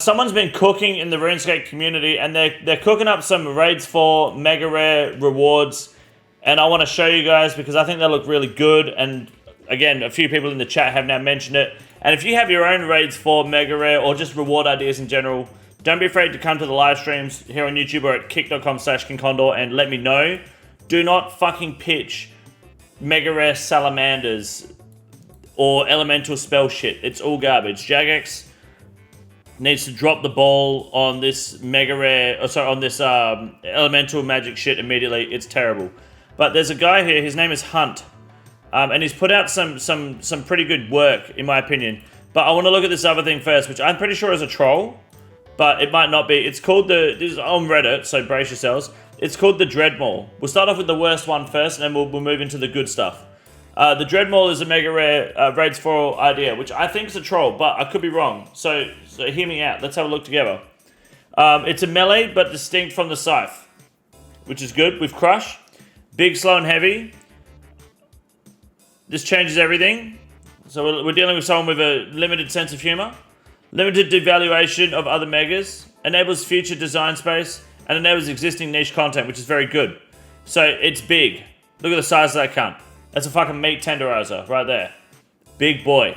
Someone's been cooking in the RuneScape community, and they're cooking up some raids for mega rare rewards, and I want to show you guys because I think they look really good. And again, a few people in the chat have now mentioned it. And if you have your own raids for mega rare or just reward ideas in general, don't be afraid to come to the live streams here on YouTube or at kick.com/KingCondor and let me know. Do not fucking pitch mega rare salamanders or elemental spell shit. It's all garbage. Jagex needs to drop the ball on this mega rare, on this elemental magic shit immediately. It's terrible. But there's a guy here, his name is Hunt, and he's put out some pretty good work, in my opinion. But I want to look at this other thing first, which I'm pretty sure is a troll, but it might not be. It's called this is on Reddit, so brace yourselves. It's called the Dreadmaul. We'll start off with the worst one first, and then we'll move into the good stuff. The Dreadmaul is a mega rare raids for idea, which I think is a troll, but I could be wrong. So hear me out. Let's have a look together. It's a melee, but distinct from the scythe, which is good. With Crush, big, slow, and heavy. This changes everything. So we're dealing with someone with a limited sense of humor, limited devaluation of other megas, enables future design space, and enables existing niche content, which is very good. So it's big. Look at the size of that cunt. That's a fucking meat tenderizer right there. Big boy.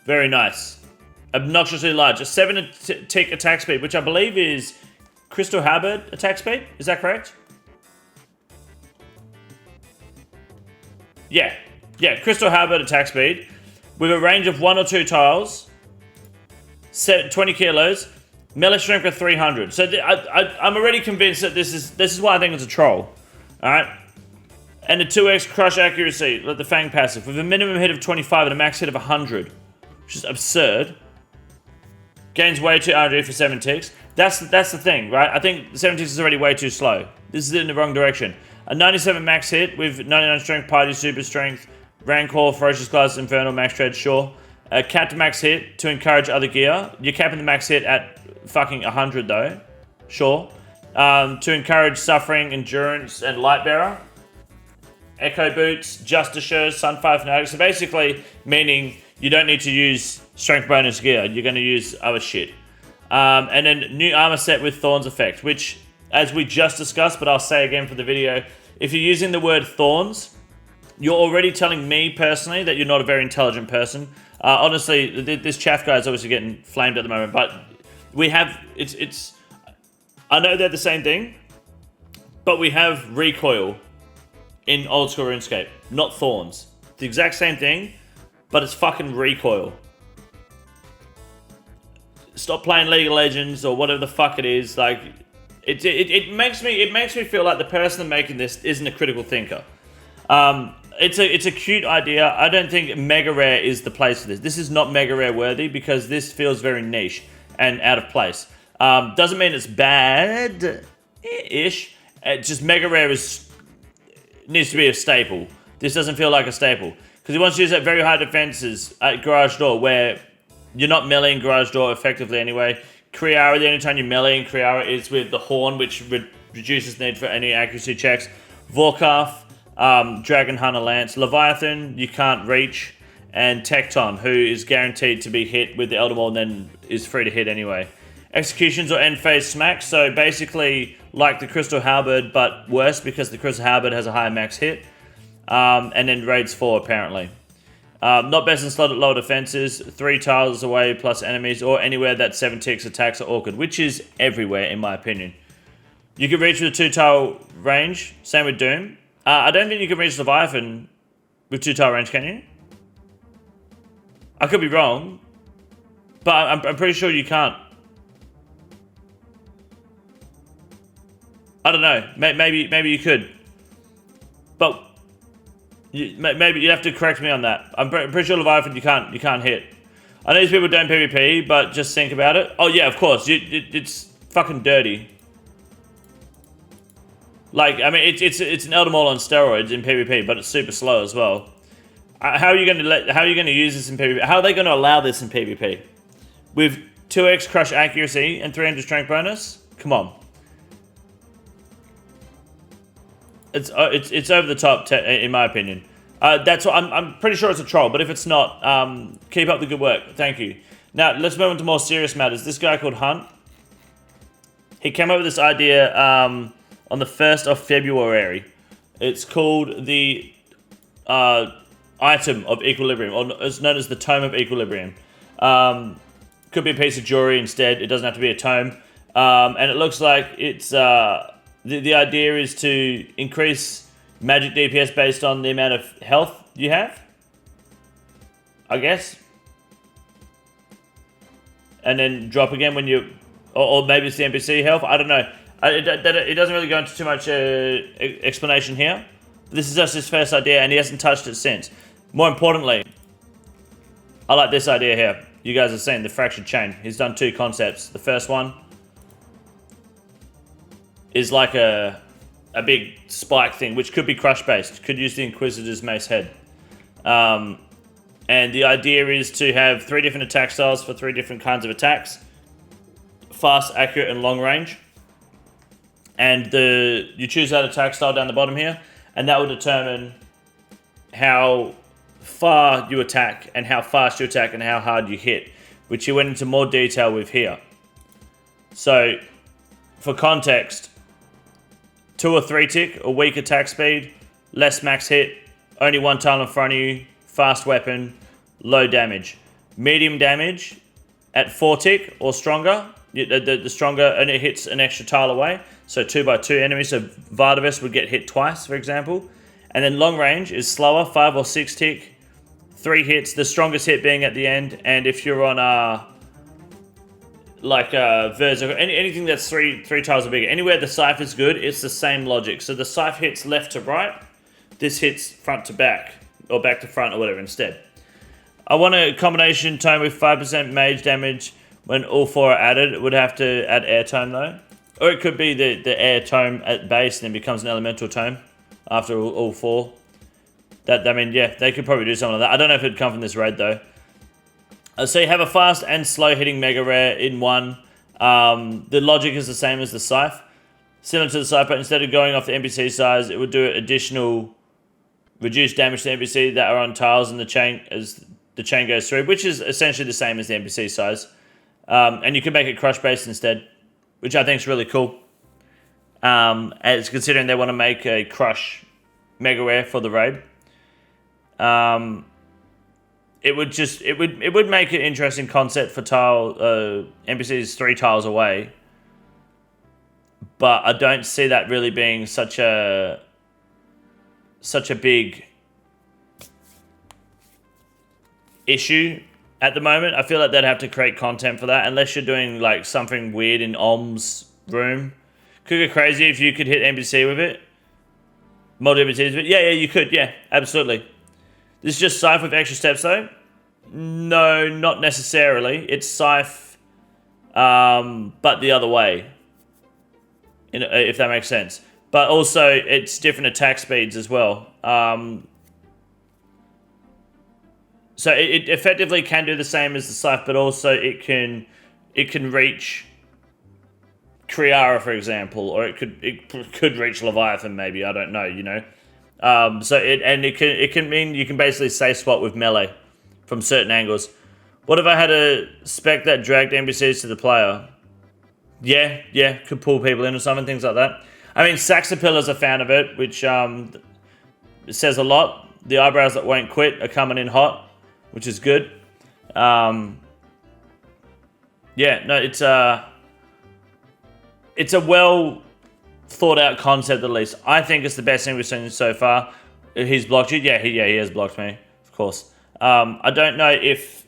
Very nice. Obnoxiously large. A 7-tick attack speed, which I believe is Crystal Halberd attack speed. Is that correct? Yeah. Yeah, Crystal Halberd attack speed. With a range of 1 or 2 tiles. 20 kilos. Melee strength of 300. So I'm already convinced that this is why I think it's a troll. Alright? And a 2x crush accuracy, like the Fang passive, with a minimum hit of 25 and a max hit of 100. Which is absurd. Gains way too RNG for 7 ticks. That's the thing, right? I think 7 ticks is already way too slow. This is in the wrong direction. A 97 max hit with 99 strength, party super strength, Rancor, Ferocious Glass, Infernal, max tread, sure. Cap to max hit to encourage other gear. You're capping the max hit at fucking 100 though. Sure. To encourage Suffering, Endurance, and Lightbearer. Echo Boots, Justicers, Sunfire Fanatic. So basically, meaning you don't need to use strength bonus gear. You're going to use other shit. And then new armor set with Thorns effect, which, as we just discussed, but I'll say again for the video, if you're using the word Thorns, you're already telling me personally that you're not a very intelligent person. Honestly, this chaff guy is obviously getting flamed at the moment, but we have, I know they're the same thing, but we have recoil in old school RuneScape, not Thorns. It's the exact same thing, but it's fucking recoil. Stop playing League of Legends or whatever the fuck it is. Like, it makes me feel like the person making this isn't a critical thinker. It's a cute idea. I don't think Mega Rare is the place for this. This is not Mega Rare worthy because this feels very niche and out of place. Doesn't mean it's bad-ish. Just Mega Rare needs to be a staple. This doesn't feel like a staple. Because he wants to use that very high defenses at Garage Door where you're not meleeing Garage Door effectively anyway. Kriara, the only time you melee in Kriara is with the Horn, which reduces need for any accuracy checks. Vorkarth, Dragon Hunter Lance. Leviathan, you can't reach. And Tecton, who is guaranteed to be hit with the Elder Maul and then is free to hit anyway. Executions or end phase smacks, so basically like the Crystal Halberd, but worse because the Crystal Halberd has a higher max hit. And then raids 4 apparently. Not best in slot at lower defenses, 3 tiles away plus enemies, or anywhere that 7 ticks attacks are awkward, which is everywhere in my opinion. You can reach with a 2-tile range, same with Doom. I don't think you can reach Leviathan with 2-tile range, can you? I could be wrong, but I'm pretty sure you can't. I don't know. Maybe you could, but maybe you have to correct me on that. I'm pretty sure Leviathan you can't hit. I know these people don't PvP, but just think about it. Oh yeah, of course. It's fucking dirty. Like I mean, it's an Elder Maul on steroids in PvP, but it's super slow as well. How are you going to use this in PvP? How are they going to allow this in PvP? With 2x crush accuracy and 300 strength bonus? Come on. It's over the top in my opinion. That's what I'm pretty sure it's a troll, but if it's not, keep up the good work. Thank you. Now, let's move on to more serious matters. This guy called Hunt, he came up with this idea on the 1st of February. It's called the item of equilibrium, or it's known as the tome of equilibrium. Could be a piece of jewelry instead. It doesn't have to be a tome. And it looks like it's the idea is to increase magic DPS based on the amount of health you have, I guess. And then drop again when you, or maybe it's the NPC health. I don't know. It doesn't really go into too much explanation here. This is just his first idea, and he hasn't touched it since. More importantly, I like this idea here. You guys have seen the fractured chain. He's done 2 concepts. The first one is like a big spike thing, which could be crush based. Could use the Inquisitor's Mace Head. And the idea is to have 3 different attack styles for 3 different kinds of attacks. Fast, accurate, and long range. And you choose that attack style down the bottom here, and that will determine how far you attack and how fast you attack and how hard you hit, which he went into more detail with here. So, for context, 2 or 3 tick, a weak attack speed, less max hit, only 1 tile in front of you, fast weapon, low damage. Medium damage at 4 tick or stronger, the stronger, and it hits an extra tile away. So 2x2 enemies, so Vardavus would get hit twice, for example. And then long range is slower, 5 or 6 tick, 3 hits, the strongest hit being at the end. And if you're on Verza, anything that's three tiles or bigger, anywhere the scythe is good, it's the same logic. So the scythe hits left to right, this hits front to back, or back to front, or whatever instead. I want a combination tome with 5% mage damage when all 4 are added. It would have to add air tome though. Or it could be the air tome at base and then becomes an elemental tome after all 4. I mean, yeah, they could probably do something like that. I don't know if it'd come from this raid though. So you have a fast and slow hitting mega rare in one. The logic is the same as the scythe. Similar to the scythe, but instead of going off the NPC size, it would do additional reduced damage to the NPC that are on tiles in the chain as the chain goes through, which is essentially the same as the NPC size. And you can make it crush based instead, which I think is really cool. As considering they want to make a crush mega rare for the raid. It would make an interesting concept for tile NPCs 3 tiles away, but I don't see that really being such a big issue at the moment. I feel like they'd have to create content for that, unless you're doing like something weird in Om's room. Could get crazy if you could hit NPC with it. Multi NPCs with it. Yeah, you could. Yeah, absolutely. This is just scythe with extra steps though. No, not necessarily. It's scythe, but the other way. If that makes sense. But also, it's different attack speeds as well. So it effectively can do the same as the scythe, but also it can reach Kriara, for example, or it could reach Leviathan, maybe. I don't know. You know. So it can mean you can basically safe spot with melee from certain angles. What if I had a spec that dragged NPCs to the player? Yeah, could pull people in or something, things like that. I mean, Saxapillar's a fan of it, which says a lot. The eyebrows that won't quit are coming in hot, which is good. Yeah, no, it's a well thought out concept at least. I think it's the best thing we've seen so far. He's blocked you? Yeah, he has blocked me, of course. I don't know if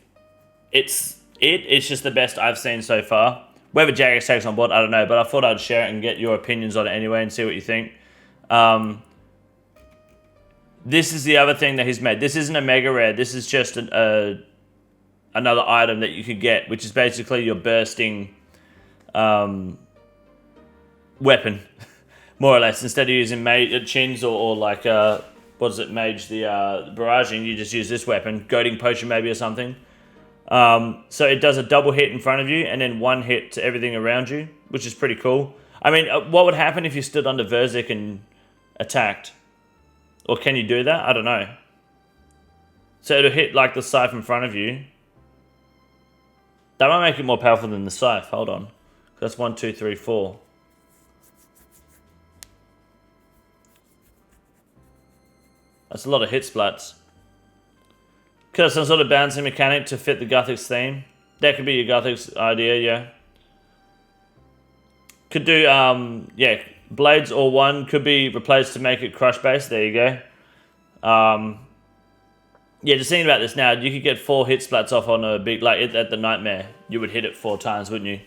it's just the best I've seen so far. Whether Jagex takes on board, I don't know, but I thought I'd share it and get your opinions on it anyway and see what you think. This is the other thing that he's made. This isn't a mega rare. This is just another item that you could get, which is basically your bursting weapon, more or less. Instead of using chins or like, what is it, mage, the barraging, you just use this weapon, goading potion maybe or something. So it does a double hit in front of you and then 1 hit to everything around you, which is pretty cool. I mean, what would happen if you stood under Verzik and attacked? Or can you do that? I don't know. So it'll hit like the scythe in front of you. That might make it more powerful than the scythe. Hold on. That's 1, 2, 3, 4. That's a lot of hit splats. Could have some sort of balancing mechanic to fit the Guthix theme. That could be your Guthix idea, yeah. Could do, yeah, blades or one could be replaced to make it crush based. There you go. Yeah, just thinking about this now, you could get 4 hit splats off on a big, like at the Nightmare. You would hit it 4 times, wouldn't you?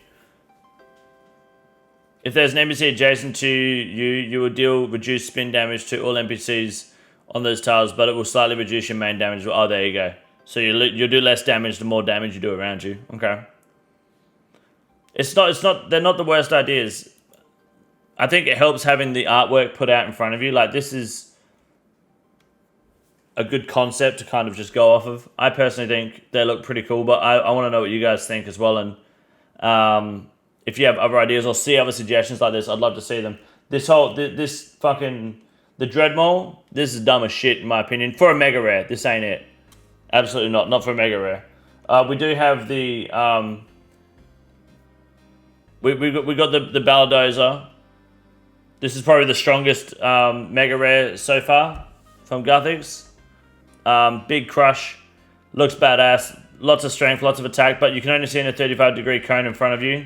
If there's an NPC adjacent to you, you will deal reduced spin damage to all NPCs on those tiles, but it will slightly reduce your main damage. Oh, there you go. So you'll do less damage the more damage you do around you. Okay. They're not the worst ideas. I think it helps having the artwork put out in front of you. Like, this is a good concept to kind of just go off of. I personally think they look pretty cool, but I want to know what you guys think as well. And if you have other ideas or see other suggestions like this, I'd love to see them. This fucking, the Dreadmole, this is dumb as shit in my opinion. For a Mega Rare, this ain't it. Absolutely not for a Mega Rare. We do have the, we got the Balladozer. This is probably the strongest Mega Rare so far from Guthix. Big crush, looks badass, lots of strength, lots of attack, but you can only see in a 35-degree cone in front of you.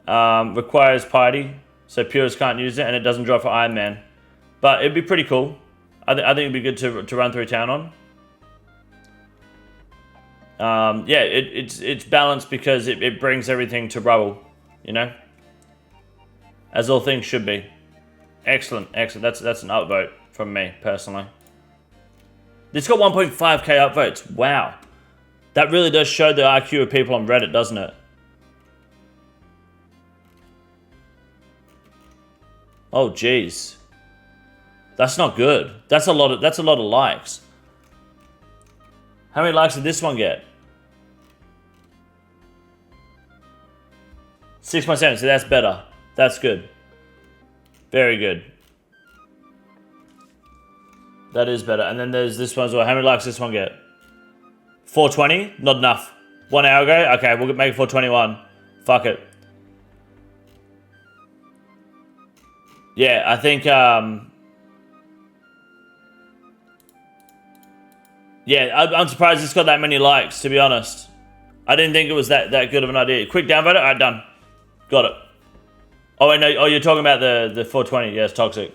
Requires piety, so purists can't use it, and it doesn't drop for Ironman. But it'd be pretty cool. I think it'd be good to run through town on. Yeah, it's balanced because it brings everything to rubble, you know, as all things should be. Excellent. That's an upvote from me personally. This got 1.5k upvotes. Wow, that really does show the IQ of people on Reddit, doesn't it? Oh geez, that's not good. That's a lot of likes. How many likes did this one get? 6.7, so that's better. That's good. Very good. That is better. And then there's this one as well. How many likes does this one get? 420? Not enough. 1 hour ago? Okay, we'll make it 421. Fuck it. Yeah, I think, yeah, I'm surprised it's got that many likes, to be honest. I didn't think it was that good of an idea. Quick downvote it? Alright, done. Got it. Oh, wait, no. Oh, you're talking about the 420. Yeah, it's toxic.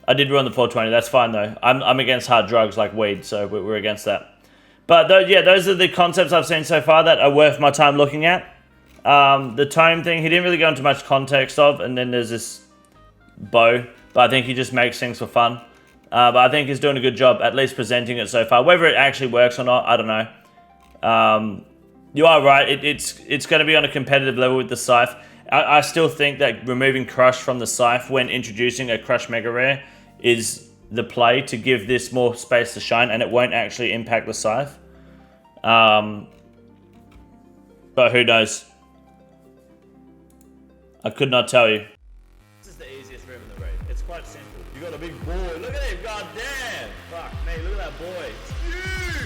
I did run the 420. That's fine, though. I'm against hard drugs like weed, so we're against that. But, yeah, those are the concepts I've seen so far that are worth my time looking at. The tome thing, he didn't really go into much context of, and then there's this bow, but I think he just makes things for fun. But I think he's doing a good job at least presenting it so far. Whether it actually works or not, I don't know. You are right. It's going to be on a competitive level with the Scythe. I still think that removing Crush from the Scythe when introducing a Crush Mega Rare is the play to give this more space to shine, and it won't actually impact the Scythe. But who knows? I could not tell you. This is the easiest room in the raid. It's quite simple. You got a big boy. Look at him. God damn. Fuck me. Look at that boy. It's huge.